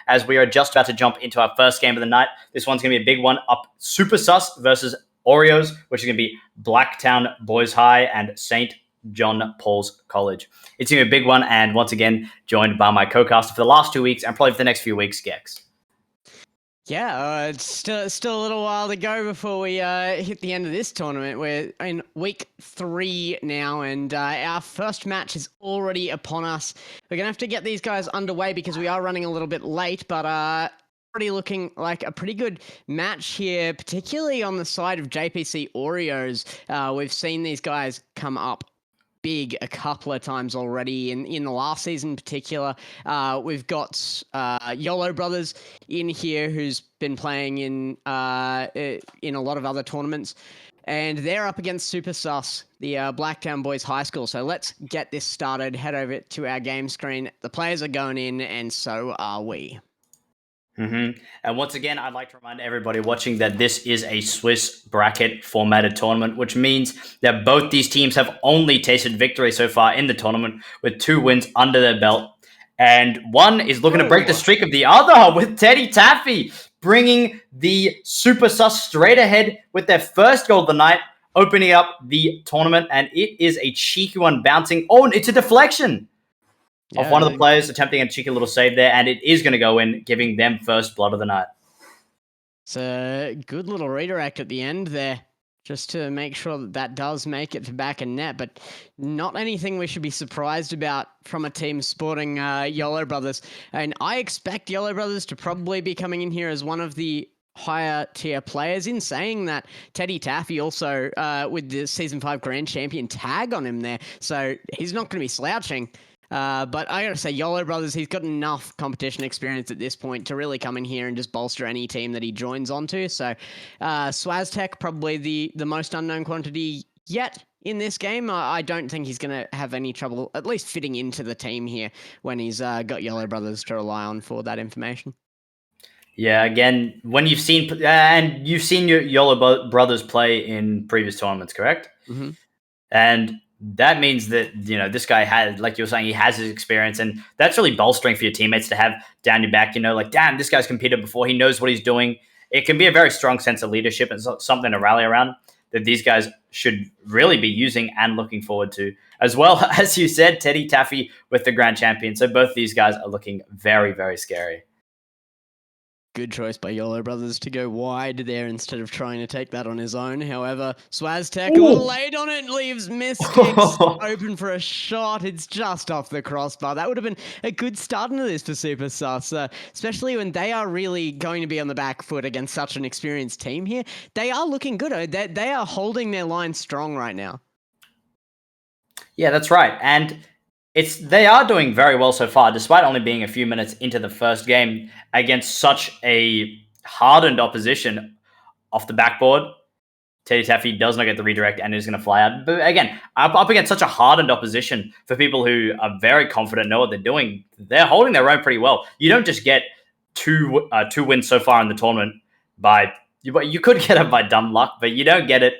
as we are just about to jump into our first game of the night. This one's going to be a big one up Super Sus versus Oreos, which is going to be Blacktown Boys High and St. John Paul's College. It's going to be a big one, and once again, joined by my co-caster for the last 2 weeks and probably for the next few weeks, Gex. Yeah, it's still a little while to go before we hit the end of this tournament. We're in week 3 now, and our first match is already upon us. We're going to have to get these guys underway because we are running a little bit late, but already looking like a pretty good match here, particularly on the side of JPC Oreos. We've seen these guys come up big a couple of times already in the last season in particular. We've got YOLO Brothers in here who's been playing in a lot of other tournaments, and they're up against Super Sus, the Blacktown Boys High School. So let's get this started. Head over to our game screen. The players are going in, and so are we. And once again, I'd like to remind everybody watching that this is a Swiss bracket formatted tournament, which means that both these teams have only tasted victory so far in the tournament with 2 wins under their belt. And one is looking to break the streak of the other with Teddy Taffy bringing the Super Sus straight ahead with their first goal of the night, opening up the tournament. And it is a cheeky one bouncing. Oh, it's a deflection. Of one of the players attempting a cheeky little save there, and it is going to go in, giving them first blood of the night. It's a good little redirect at the end there, just to make sure that does make it to back and net, but not anything we should be surprised about from a team sporting YOLO Brothers. And I expect YOLO Brothers to probably be coming in here as one of the higher tier players. In saying that, Teddy Taffy also with the Season 5 Grand Champion tag on him there, so he's not going to be slouching. But I gotta say, YOLO Brothers, he's got enough competition experience at this point to really come in here and just bolster any team that he joins onto. So, Swaztech, probably the most unknown quantity yet in this game. I don't think he's gonna have any trouble, at least fitting into the team here when he's got YOLO Brothers to rely on for that information. Yeah, again, when you've seen your YOLO Brothers play in previous tournaments, correct? Mm-hmm. And that means that, this guy has, like you were saying, he has his experience, and that's really bolstering for your teammates to have down your back, like, damn, this guy's competed before. He knows what he's doing. It can be a very strong sense of leadership and something to rally around that these guys should really be using and looking forward to. As well, as you said, Teddy Taffy with the Grand Champion. So both these guys are looking very, very scary. Good choice by YOLO Brothers to go wide there instead of trying to take that on his own. However, Swaztech a little late on it, leaves Mistakes open for a shot. It's just off the crossbar. That would have been a good start into this for Super Sus, especially when they are really going to be on the back foot against such an experienced team here. They are looking good. They are holding their line strong right now. Yeah, that's right. And they are doing very well so far, despite only being a few minutes into the first game against such a hardened opposition off the backboard. Teddy Taffy does not get the redirect and is going to fly out. But again, up against such a hardened opposition for people who are very confident, know what they're doing, they're holding their own pretty well. You don't just get two wins so far in the tournament you could get it by dumb luck, but you don't get it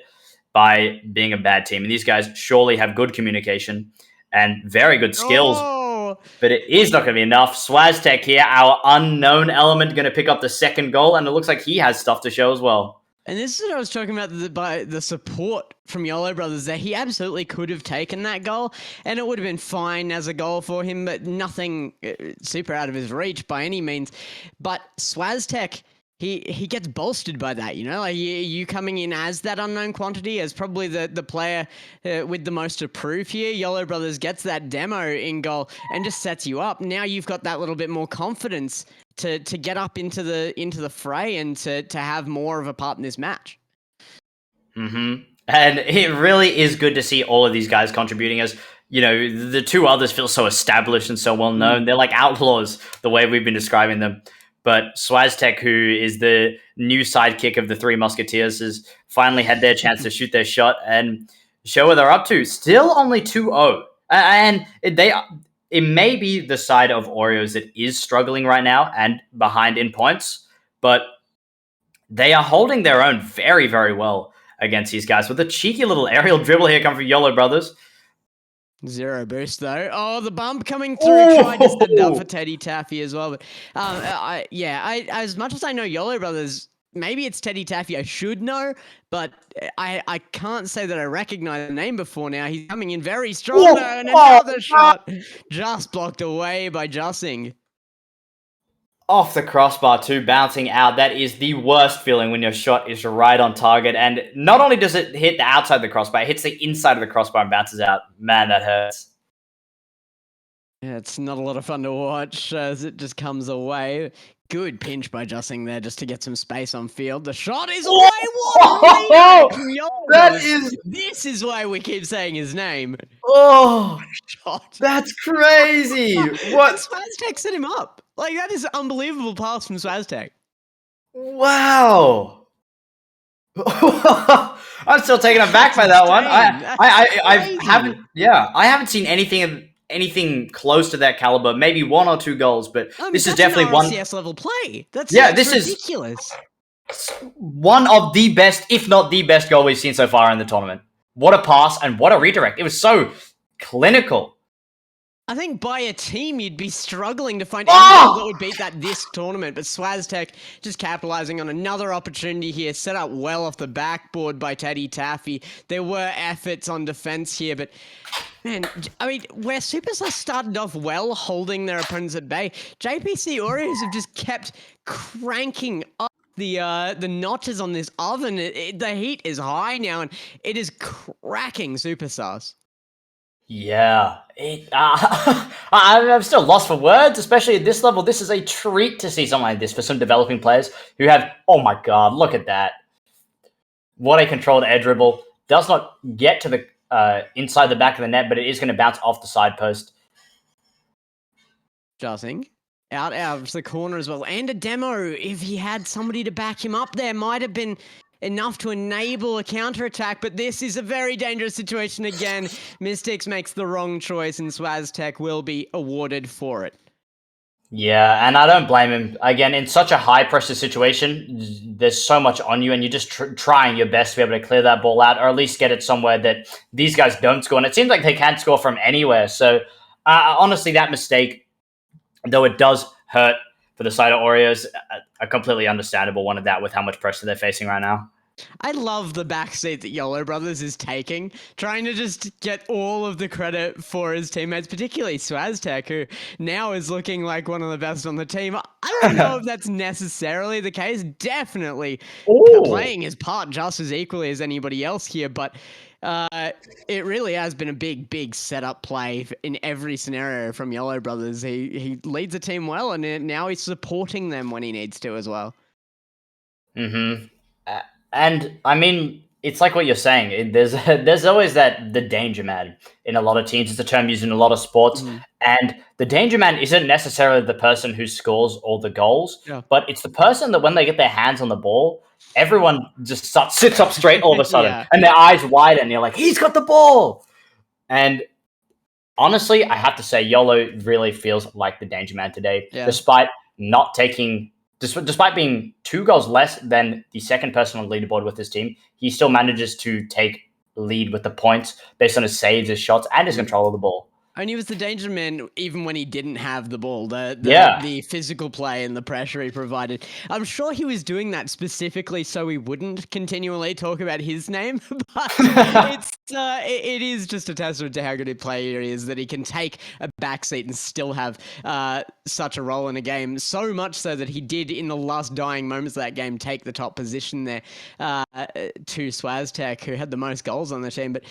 by being a bad team. And these guys surely have good communication and very good skills, but it is not going to be enough. Swaztech here, our unknown element, going to pick up the second goal, and it looks like he has stuff to show as well. And this is what I was talking about by the support from YOLO Brothers there. He absolutely could have taken that goal, and it would have been fine as a goal for him, but nothing super out of his reach by any means. But Swaztech, he gets bolstered by that, like you coming in as that unknown quantity, as probably the player with the most to prove here. YOLO Brothers gets that demo in goal and just sets you up. Now you've got that little bit more confidence to get up into the fray and to have more of a part in this match. And it really is good to see all of these guys contributing, as the 2 others feel so established and so well known. They're like outlaws the way we've been describing them. But Swaztech, who is the new sidekick of the 3 Musketeers, has finally had their chance to shoot their shot and show what they're up to. Still only 2-0. And it may be the side of Oreos that is struggling right now and behind in points, but they are holding their own very, very well against these guys with a cheeky little aerial dribble here coming from YOLO Brothers. Zero boost though. Oh, the bump coming through. Tried to set it up for Oh! Teddy Taffy as well. But I as much as I know YOLO Brothers, maybe it's Teddy Taffy I should know, but I can't say that I recognize the name before now. He's coming in very strong though, and another shot just blocked away by Jussing. Off the crossbar too, bouncing out. That is the worst feeling when your shot is right on target. And not only does it hit the outside of the crossbar, it hits the inside of the crossbar and bounces out. Man, that hurts. Yeah, it's not a lot of fun to watch as it just comes away. Good pinch by Jussing there just to get some space on field. The shot is away. What a redirect from YOLO Brothers. This is why we keep saying his name. Oh, Shot. that's crazy. What? Swaztech set him up. Like, that is an unbelievable pass from Swaztech. Wow. I'm still taken aback by that one. I haven't seen anything close to that caliber. Maybe 1 or 2 goals, but this is definitely one RCS level play. That's ridiculous. One of the best, if not the best goal we've seen so far in the tournament. What a pass and what a redirect. It was so clinical. I think by a team, you'd be struggling to find anyone that would beat that this tournament. But Swaztech just capitalizing on another opportunity here, set up well off the backboard by Teddy Taffy. There were efforts on defense here, but man, I mean, where Superstars started off well, holding their opponents at bay, JPC Oreos have just kept cranking up the notches on this oven. The heat is high now, and it is cracking Superstars. Yeah, I'm still lost for words, especially at this level. This is a treat to see something like this for some developing players who have, oh my god, look at that. What a controlled air dribble. Does not get to the inside the back of the net, but it is going to bounce off the side post. Jussing. Out of the corner as well. And a demo, if he had somebody to back him up there, might have been enough to enable a counterattack, but this is a very dangerous situation again. Mystics makes the wrong choice, and Swaztech will be awarded for it. Yeah, and I don't blame him. Again, in such a high-pressure situation, there's so much on you, and you're just trying your best to be able to clear that ball out, or at least get it somewhere that these guys don't score. And it seems like they can't score from anywhere. So, honestly, that mistake, though it does hurt for the side of Oreos, a completely understandable one of that with how much pressure they're facing right now. I love the backseat that YOLO Brothers is taking, trying to just get all of the credit for his teammates, particularly Swaztech, who now is looking like one of the best on the team. I don't know if that's necessarily the case. Definitely playing his part just as equally as anybody else here, but it really has been a big setup play in every scenario from YOLO Brothers. He leads the team well, and now he's supporting them when he needs to as well. Mm-hmm. And I mean, it's like what you're saying. There's always the danger man in a lot of teams. It's a term used in a lot of sports. Mm-hmm. And the danger man isn't necessarily the person who scores all the goals, but it's the person that when they get their hands on the ball, everyone just sits up straight all of a sudden, and their eyes widen. And you're like, he's got the ball. And honestly, I have to say, YOLO really feels like the danger man today, despite not taking. Despite being 2 goals less than the second person on the leaderboard with his team, he still manages to take lead with the points based on his saves, his shots, and his control of the ball. And he was the danger man even when he didn't have the ball. The physical play and the pressure he provided. I'm sure he was doing that specifically so we wouldn't continually talk about his name, but it is just a testament to how good a player he is that he can take a backseat and still have such a role in a game. So much so that he did, in the last dying moments of that game, take the top position there to Swaztech, who had the most goals on the team. But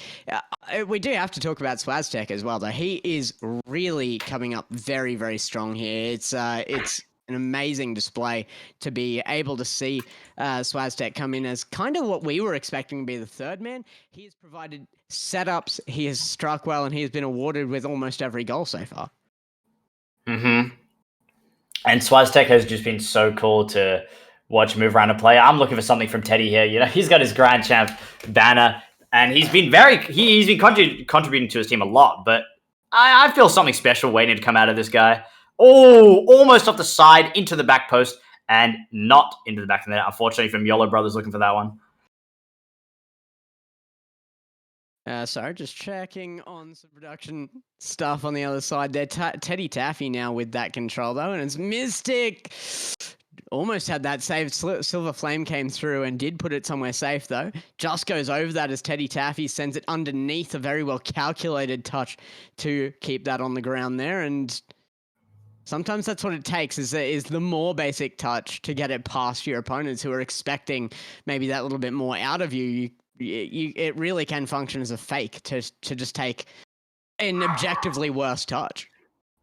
we do have to talk about Swaztech as well, though. He is really coming up very, very strong here. It's an amazing display to be able to see Swaztech come in as kind of what we were expecting to be the third man. He has provided setups, he has struck well, and he has been awarded with almost every goal so far. Mm-hmm. And Swaztech has just been so cool to watch move around and play. I'm looking for something from Teddy here. You know, he's got his Grand Champ banner, and he's been contributing to his team a lot, but I feel something special waiting to come out of this guy. Oh, almost off the side into the back post and not into the back of the net. Unfortunately, from YOLO Brothers looking for that one. Sorry, just checking on some production stuff on the other side there. Teddy Taffy now with that control, though, and it's Mystic. Almost had that save. Silver Flame came through and did put it somewhere safe, though. Just goes over that as Teddy Taffy sends it underneath a very well calculated touch to keep that on the ground there. And sometimes that's what it takes is the more basic touch to get it past your opponents who are expecting maybe that little bit more out of you. It really can function as a fake to just take an objectively worse touch.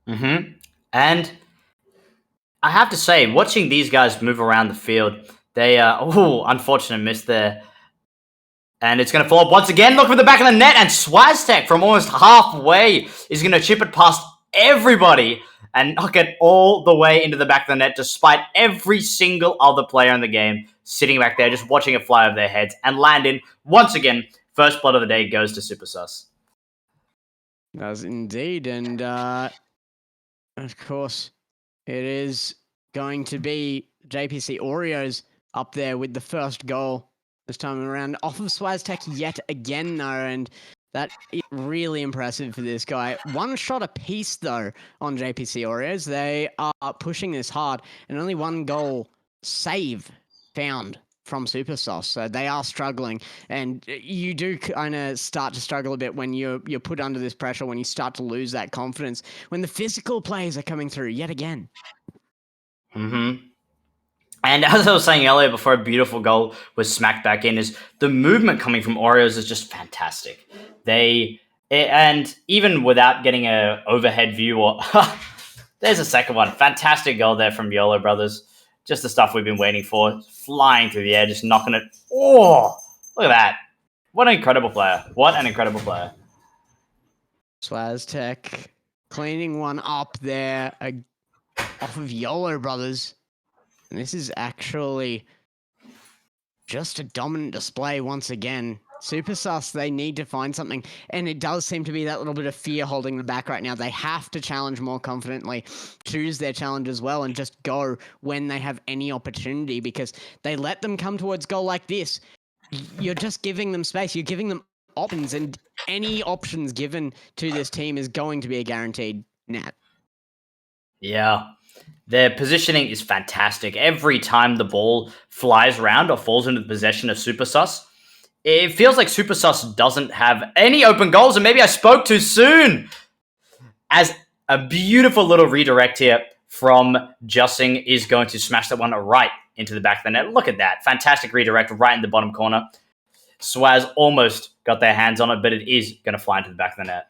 Mm-hmm. And I have to say, watching these guys move around the field, they unfortunate miss there. And it's going to fall up once again. Look for the back of the net. And Swaztech from almost halfway is going to chip it past everybody and knock it all the way into the back of the net, despite every single other player in the game sitting back there just watching it fly over their heads and land in. Once again, first blood of the day goes to Super Sus. Does indeed. And of course, it is going to be JPC Oreos up there with the first goal this time around off of Swaztech yet again, though. And that is really impressive for this guy. One shot apiece, though, on JPC Oreos. They are pushing this hard, and only one goal save found from Super Sauce. So they are struggling, and you do kind of start to struggle a bit when you're put under this pressure, when you start to lose that confidence, when the physical plays are coming through yet again. Mm-hmm. And as I was saying earlier, before a beautiful goal was smacked back in, is the movement coming from Oreos is just fantastic. And even without getting a overhead view, or there's a second one, fantastic goal there from YOLO Brothers. Just the stuff we've been waiting for, flying through the air, just knocking it. Oh, look at that! What an incredible player! What an incredible player! Swaztech cleaning one up there off of YOLO Brothers. And this is actually just a dominant display once again. Super Sus, they need to find something. And it does seem to be that little bit of fear holding them back right now. They have to challenge more confidently, choose their challenge as well, and just go when they have any opportunity, because they let them come towards goal like this. You're just giving them space. You're giving them options, and any options given to this team is going to be a guaranteed net. Yeah. Their positioning is fantastic. Every time the ball flies around or falls into the possession of Super Sus, it feels like Super Sus doesn't have any open goals, and maybe I spoke too soon. As a beautiful little redirect here from Jussing is going to smash that one right into the back of the net. Look at that. Fantastic redirect right in the bottom corner. Swaz almost got their hands on it, but it is going to fly into the back of the net.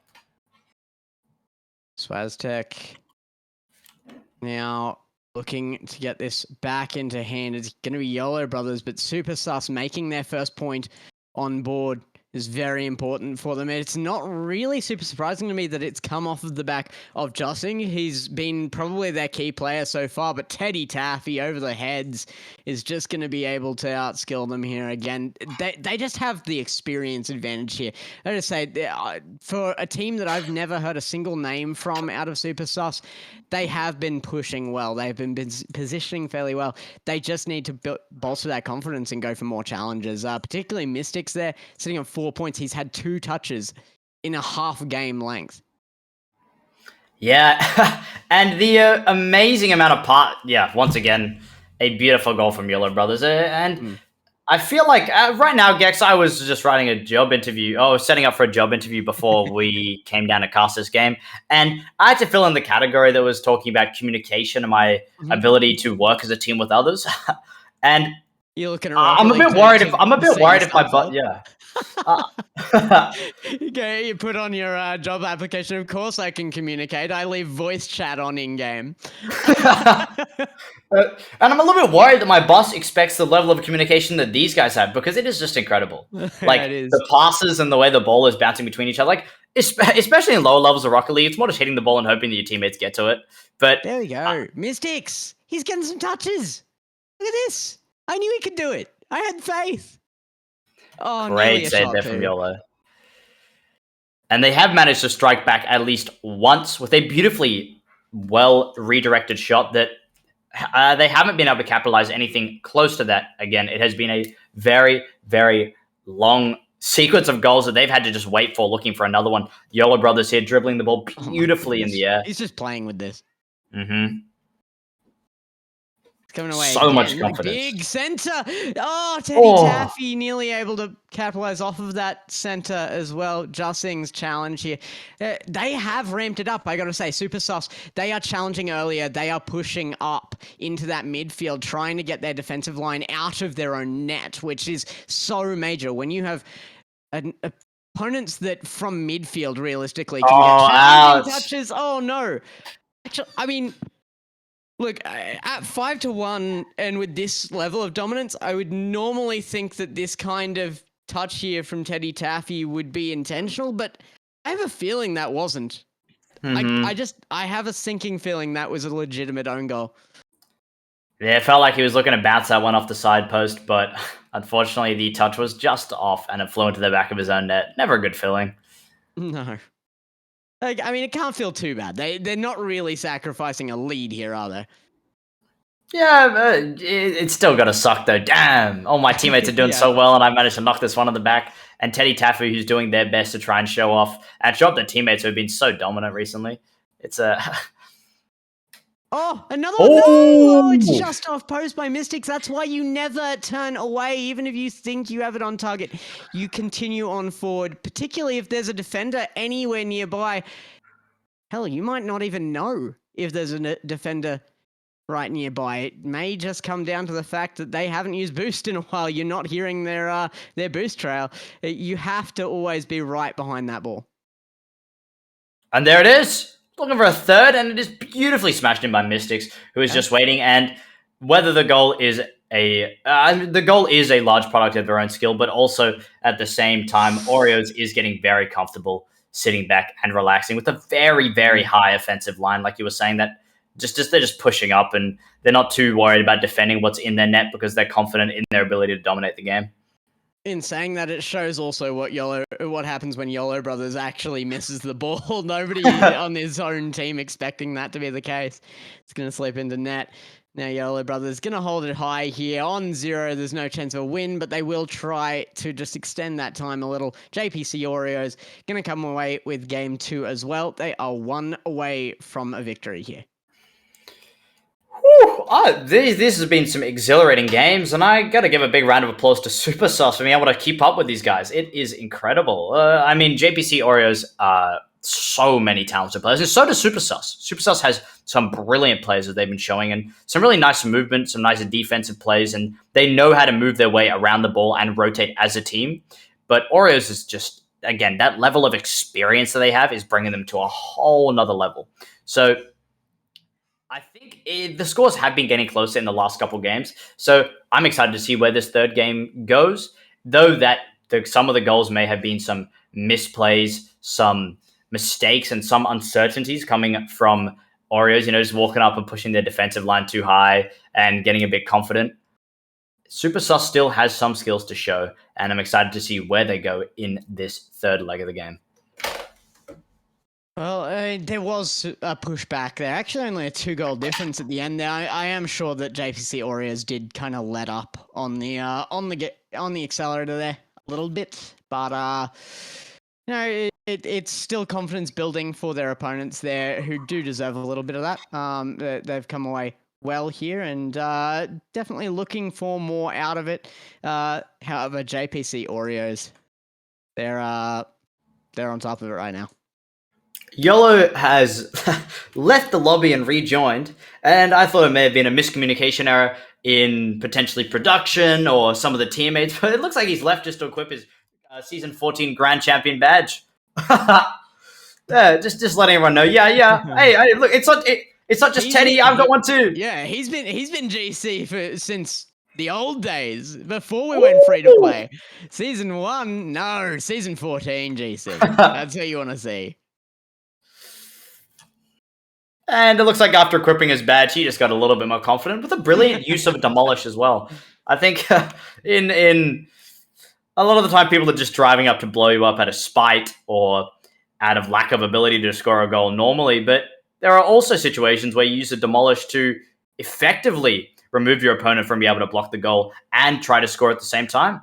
Swaztech now looking to get this back into hand. It's going to be YOLO Brothers, but Super Sus making their first point on board is very important for them. It's not really super surprising to me that it's come off of the back of Jussing. He's been probably their key player so far, but Teddy Taffy over the heads is just going to be able to outskill them here again. They just have the experience advantage here. I just say, for a team that I've never heard a single name from out of Super Sus, they have been pushing well. They've been positioning fairly well. They just need to bolster that confidence and go for more challenges, particularly Mystics there, sitting on 4 points. He's had 2 touches in a half game length. Yeah, and the amazing amount of once again, a beautiful goal from YOLO Brothers. And I feel like right now, Gex, I was just writing a job interview. I was setting up for a job interview before we came down to cast this game. And I had to fill in the category that was talking about communication and my ability to work as a team with others. And you're looking I'm a bit worried if my butt, yeah. Okay, you put on your job application. Of course, I can communicate. I leave voice chat on in game. And I'm a little bit worried that my boss expects the level of communication that these guys have, because it is just incredible. Like the passes and the way the ball is bouncing between each other. Like especially in lower levels of Rocket League, it's more just hitting the ball and hoping that your teammates get to it. But there we go, Mystics. He's getting some touches. Look at this. I knew he could do it. I had faith. Oh, great save there from YOLO. And they have managed to strike back at least once with a beautifully well redirected shot that they haven't been able to capitalize anything close to that. Again, it has been a very, very long sequence of goals that they've had to just wait for, looking for another one. YOLO Brothers here dribbling the ball Oh my beautifully in goodness. the air. He's just playing with this. Mm-hmm. Coming away So much again. confidence. Big center. Oh, Teddy Oh. Taffy nearly able to capitalize off of that center as well. Jusing's challenge here. They have ramped it up, I got to say. Super Sauce, they are challenging earlier. They are pushing up into that midfield, trying to get their defensive line out of their own net, which is so major. When you have opponents that from midfield, realistically, can get challenging touches. Oh, no. Actually, I mean... Look, at 5-1 and with this level of dominance, I would normally think that this kind of touch here from Teddy Taffy would be intentional, but I have a feeling that wasn't. Mm-hmm. I have a sinking feeling that was a legitimate own goal. Yeah, it felt like he was looking to bounce that one off the side post, but unfortunately the touch was just off and it flew into the back of his own net. Never a good feeling. No. Like, I mean, it can't feel too bad. They're not really sacrificing a lead here, are they? Yeah, it's still got to suck though. Damn, all my teammates are doing so well, and I managed to knock this one on the back. And Teddy Taffy, who's doing their best to try and show off and show up their teammates who have been so dominant recently. It's a Oh, another one. No! Oh, it's just off post by Mystics. That's why you never turn away, even if you think you have it on target. You continue on forward, particularly if there's a defender anywhere nearby. Hell, you might not even know if there's a defender right nearby. It may just come down to the fact that they haven't used boost in a while. You're not hearing their boost trail. You have to always be right behind that ball. And there it is. Looking for a third, and it is beautifully smashed in by Mystics, who is just waiting. And whether the goal is a large product of their own skill, but also at the same time, Oreos is getting very comfortable sitting back and relaxing with a very, very high offensive line. Like you were saying, that they're just pushing up and they're not too worried about defending what's in their net because they're confident in their ability to dominate the game. In saying that, it shows also what happens when YOLO Brothers actually misses the ball. Nobody on his own team expecting that to be the case. It's going to slip into net. Now YOLO Brothers going to hold it high here on 0. There's no chance of a win, but they will try to just extend that time a little. JPC Oreos going to come away with game 2 as well. They are 1 away from a victory here. This has been some exhilarating games, and I got to give a big round of applause to Super Sauce for being able to keep up with these guys. It is incredible. I mean, JPC Oreos are so many talented players, and so does Super Sauce. Super Sauce has some brilliant players that they've been showing, and some really nice movement, some nice defensive plays, and they know how to move their way around the ball and rotate as a team. But Oreos is just, again, that level of experience that they have is bringing them to a whole nother level. So I think the scores have been getting closer in the last couple of games, so I'm excited to see where this third game goes. Though some of the goals may have been some misplays, some mistakes, and some uncertainties coming from Oreos. Just walking up and pushing their defensive line too high and getting a bit confident. Super Sauce still has some skills to show, and I'm excited to see where they go in this third leg of the game. Well, there was a pushback there. Actually, only a 2-goal difference at the end there. I am sure that JPC Oreos did kind of let up on the accelerator there a little bit, but it's still confidence building for their opponents there, who do deserve a little bit of that. They've come away well here, and definitely looking for more out of it. However, JPC Oreos, they're on top of it right now. YOLO has left the lobby and rejoined, and I thought it may have been a miscommunication error in potentially production or some of the teammates, but it looks like he's left just to equip his Season 14 Grand Champion badge. Yeah, just letting everyone know. Yeah. Hey, look, it's not just Teddy. I've got one too. Yeah, he's been GC since the old days, before we went free to play. Season 1, no. Season 14 GC. That's what you want to see. And it looks like after equipping his badge, he just got a little bit more confident with a brilliant use of Demolish as well. I think in a lot of the time, people are just driving up to blow you up out of spite or out of lack of ability to score a goal normally. But there are also situations where you use the Demolish to effectively remove your opponent from being able to block the goal and try to score at the same time.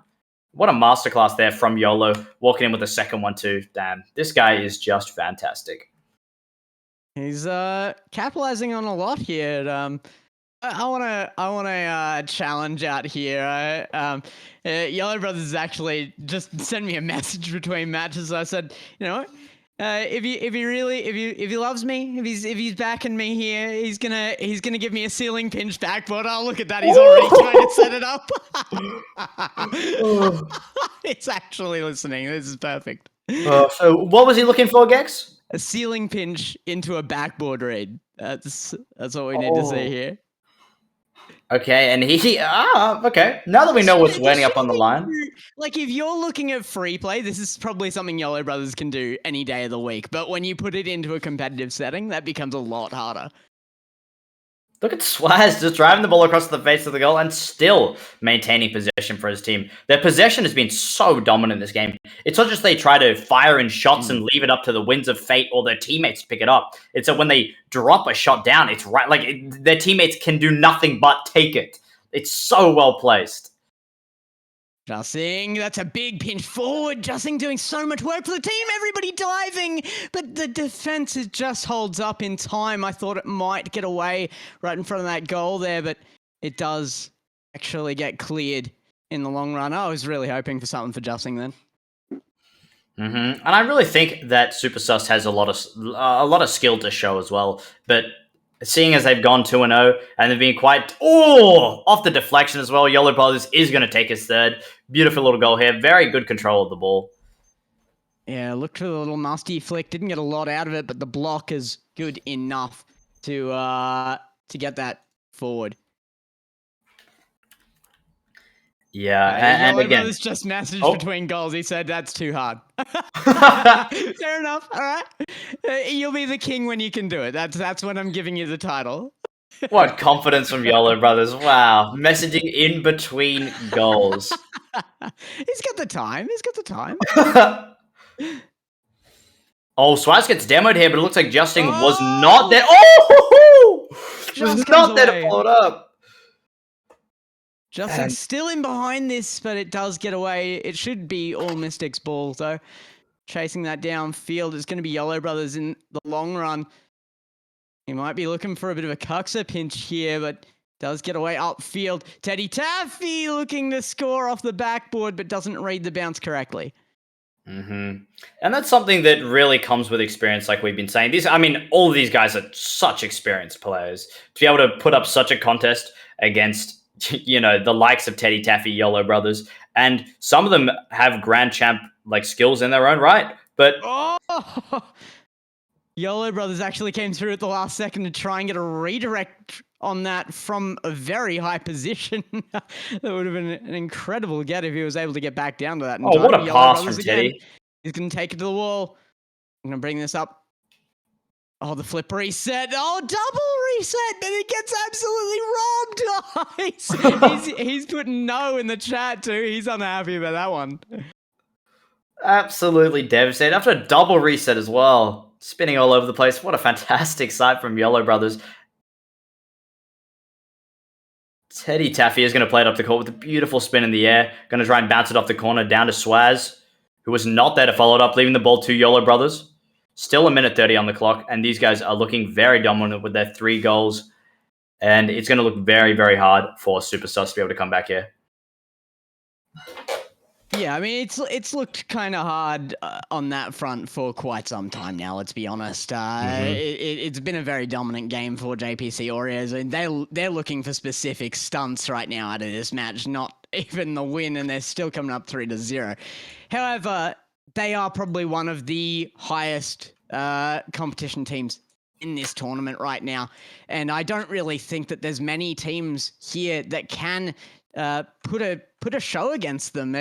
What a masterclass there from YOLO, walking in with the second one too. Damn, this guy is just fantastic. He's capitalizing on a lot here. I want to challenge out here. Yellow Brothers actually just sent me a message between matches. I said, you know, if he loves me, if he's backing me here, he's gonna give me a ceiling pinch backboard. Oh, look at that! He's already trying to set it up. It's actually listening. This is perfect. So what was he looking for, Gex? A ceiling pinch into a backboard read. That's what we need to see here. Okay, and okay. Now that we know what's waiting up on the line. Like, if you're looking at free play, this is probably something Yellow Brothers can do any day of the week. But when you put it into a competitive setting, that becomes a lot harder. Look at Swaz just driving the ball across the face of the goal and still maintaining possession for his team. Their possession has been so dominant this game. It's not just they try to fire in shots and leave it up to the winds of fate or their teammates to pick it up. It's that when they drop a shot down, it's right. Like their teammates can do nothing but take it. It's so well placed. Jussing, that's a big pinch forward. Jussing doing so much work for the team. Everybody diving, but the defense just holds up in time. I thought it might get away right in front of that goal there, but it does actually get cleared in the long run. I was really hoping for something for Jussing then. And I really think that Super Sus has a lot of skill to show as well, but seeing as they've gone 2-0 and they've been quite off the deflection as well, Yellow Brothers is going to take his third. Beautiful little goal here. Very good control of the ball. Yeah, looked for the little nasty flick. Didn't get a lot out of it, but the block is good enough to get that forward. Yeah, and Yellow again, Brothers just messaged between goals. He said that's too hard. Fair enough. All right, you'll be the king when you can do it. That's when I'm giving you the title. What confidence from Yellow Brothers. Wow. Messaging in between goals. He's got the time. Swaz gets demoed here, but it looks like Justin was not there. Oh! Was not there to follow it up. Justin's still in behind this, but it does get away. It should be all Mystics' ball, though. Chasing that downfield. It's going to be Yellow Brothers in the long run. He might be looking for a bit of a Cuxer pinch here, but does get away upfield. Teddy Taffy looking to score off the backboard, but doesn't read the bounce correctly. And that's something that really comes with experience, like we've been saying. All of these guys are such experienced players. To be able to put up such a contest against, the likes of Teddy Taffy, Yellow Brothers, and some of them have Grand Champ skills in their own right. But Yellow Brothers actually came through at the last second to try and get a redirect on that from a very high position. That would have been an incredible get if he was able to get back down to that. What a pass from Teddy. He's going to take it to the wall. I'm going to bring this up. Oh, the flip reset. Oh, double reset, but it gets absolutely robbed. He's putting no in the chat too. He's unhappy about that one. Absolutely devastated. After a double reset as well. Spinning all over the place. What a fantastic sight from Yellow Brothers. Teddy Taffy is going to play it up the court with a beautiful spin in the air. Going to try and bounce it off the corner down to Swaz, who was not there to follow it up, leaving the ball to Yellow Brothers. Still a minute 30 on the clock, and these guys are looking very dominant with their 3 goals. And it's going to look very, very hard for Super Sus to be able to come back here. Yeah, it's looked kind of hard on that front for quite some time now, let's be honest. It's been a very dominant game for JPC Oreos, and they're looking for specific stunts right now out of this match, not even the win, and they're still coming up 3-0. However, they are probably one of the highest competition teams in this tournament right now, and I don't really think that there's many teams here that can put a show against them.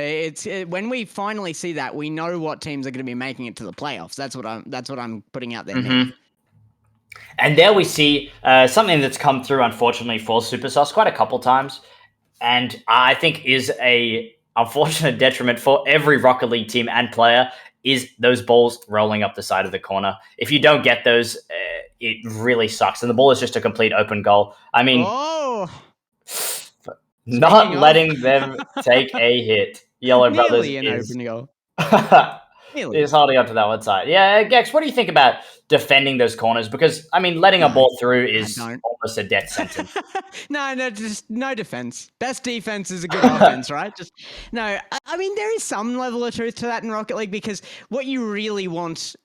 When we finally see that, we know what teams are going to be making it to the playoffs. That's what I'm putting out there now. And there we see something that's come through, unfortunately, for Super Sus quite a couple times, and I think is a unfortunate detriment for every Rocket League team and player, is those balls rolling up the side of the corner. If you don't get those, it really sucks. And the ball is just a complete open goal. Not letting them take a hit. Yellow Brothers Nearly an is open goal. is Nearly. holding up to that one side. Yeah, Gex, what do you think about defending those corners? Because I mean, letting a No, ball through I is don't. almost a death sentence. No, just no defense. Best defense is a good offense, right? Just no. I mean, there is some level of truth to that in Rocket League because what you really want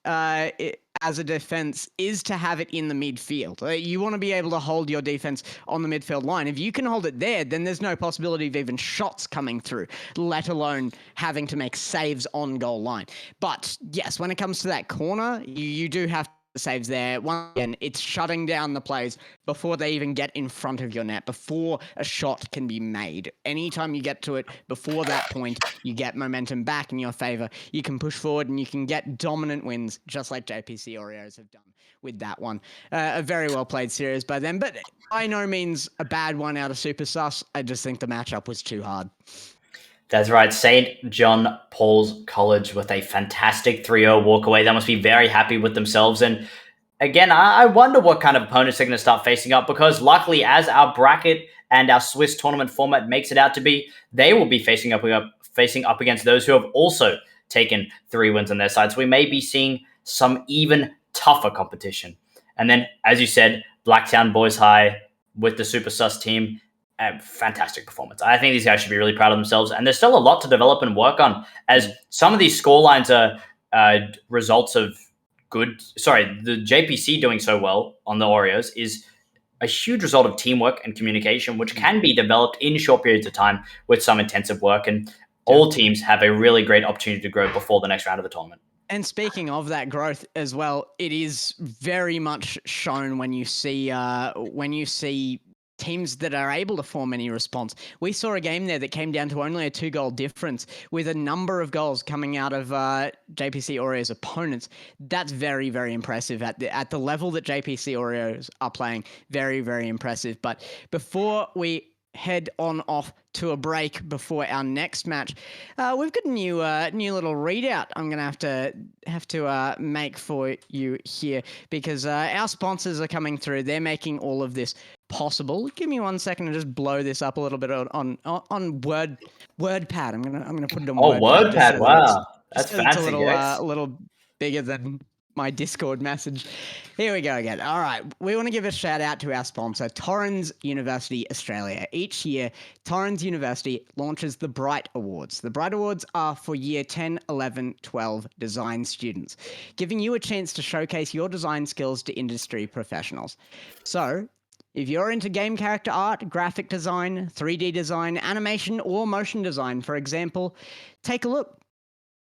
as a defense is to have it in the midfield. You want to be able to hold your defense on the midfield line. If you can hold it there, then there's no possibility of even shots coming through, let alone having to make saves on goal line. But yes, when it comes to that corner, you do have saves there. Once again, it's shutting down the plays before they even get in front of your net, before a shot can be made. Anytime you get to it before that point, you get momentum back in your favor. You can push forward and you can get dominant wins, just like JPC Oreos have done with that one. A very well played series by them, but by no means a bad one out of Super Sus. I just think the matchup was too hard. That's right. St. John Paul's College with a fantastic 3-0 walkaway. They must be very happy with themselves. And again, I wonder what kind of opponents they're going to start facing up because luckily, as our bracket and our Swiss tournament format makes it out to be, they will be facing up against those who have also taken 3 wins on their side. So we may be seeing some even tougher competition. And then, as you said, Blacktown Boys High with the Super Sus team, fantastic performance. I think these guys should be really proud of themselves, and there's still a lot to develop and work on. As some of these score lines are results of good. Sorry, the JPC doing so well on the Oreos is a huge result of teamwork and communication, which can be developed in short periods of time with some intensive work. And all teams have a really great opportunity to grow before the next round of the tournament. And speaking of that growth as well, it is very much shown when you see teams that are able to form any response. We saw a game there that came down to only a 2-goal difference with a number of goals coming out of JPC Oreos opponents. That's very, very impressive at the level that JPC Oreos are playing. Very, very impressive. But before we head on off to a break before our next match, we've got a new little readout I'm gonna have to make for you here because our sponsors are coming through. They're making all of this possible. Give me 1 second to just blow this up a little bit on WordPad. I'm gonna put it on WordPad. WordPad, wow, that's Just so it's a fancy, Gex. little bigger than my Discord message. Here we go again. All right. We want to give a shout out to our sponsor, Torrens University Australia. Each year, Torrens University launches the Bright Awards. The Bright Awards are for year 10, 11, 12 design students, giving you a chance to showcase your design skills to industry professionals. So, if you're into game character art, graphic design, 3D design, animation, or motion design, for example, take a look.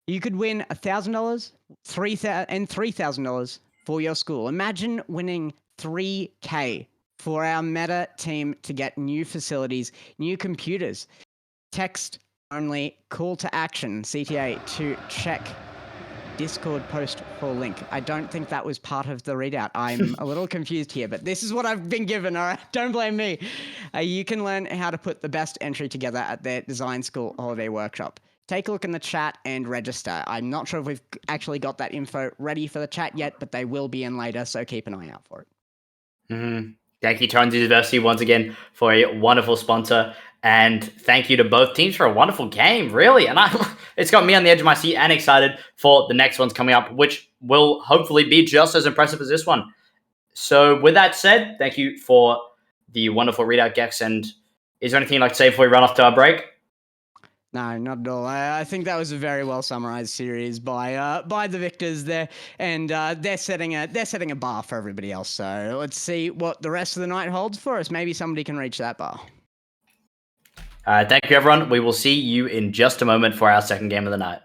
You could win $1,000, $3,000 for your school. Imagine winning $3K for our meta team to get new facilities, new computers. Text only call to action, CTA, to check Discord post for link. I don't think that was part of the readout. I'm a little confused here, but this is what I've been given, all right? Don't blame me. You can learn how to put the best entry together at their design school holiday workshop. Take a look in the chat and register. I'm not sure if we've actually got that info ready for the chat yet, but they will be in later, so keep an eye out for it. Mm-hmm. Thank you, Torrens University, once again for a wonderful sponsor. And thank you to both teams for a wonderful game, really. And it's got me on the edge of my seat and excited for the next ones coming up, which will hopefully be just as impressive as this one. So with that said, thank you for the wonderful readout, Gex. And is there anything you'd like to say before we run off to our break? No, not at all. I think that was a very well summarized series by the victors there, and they're setting a bar for everybody else. So let's see what the rest of the night holds for us. Maybe somebody can reach that bar. Thank you, everyone. We will see you in just a moment for our second game of the night.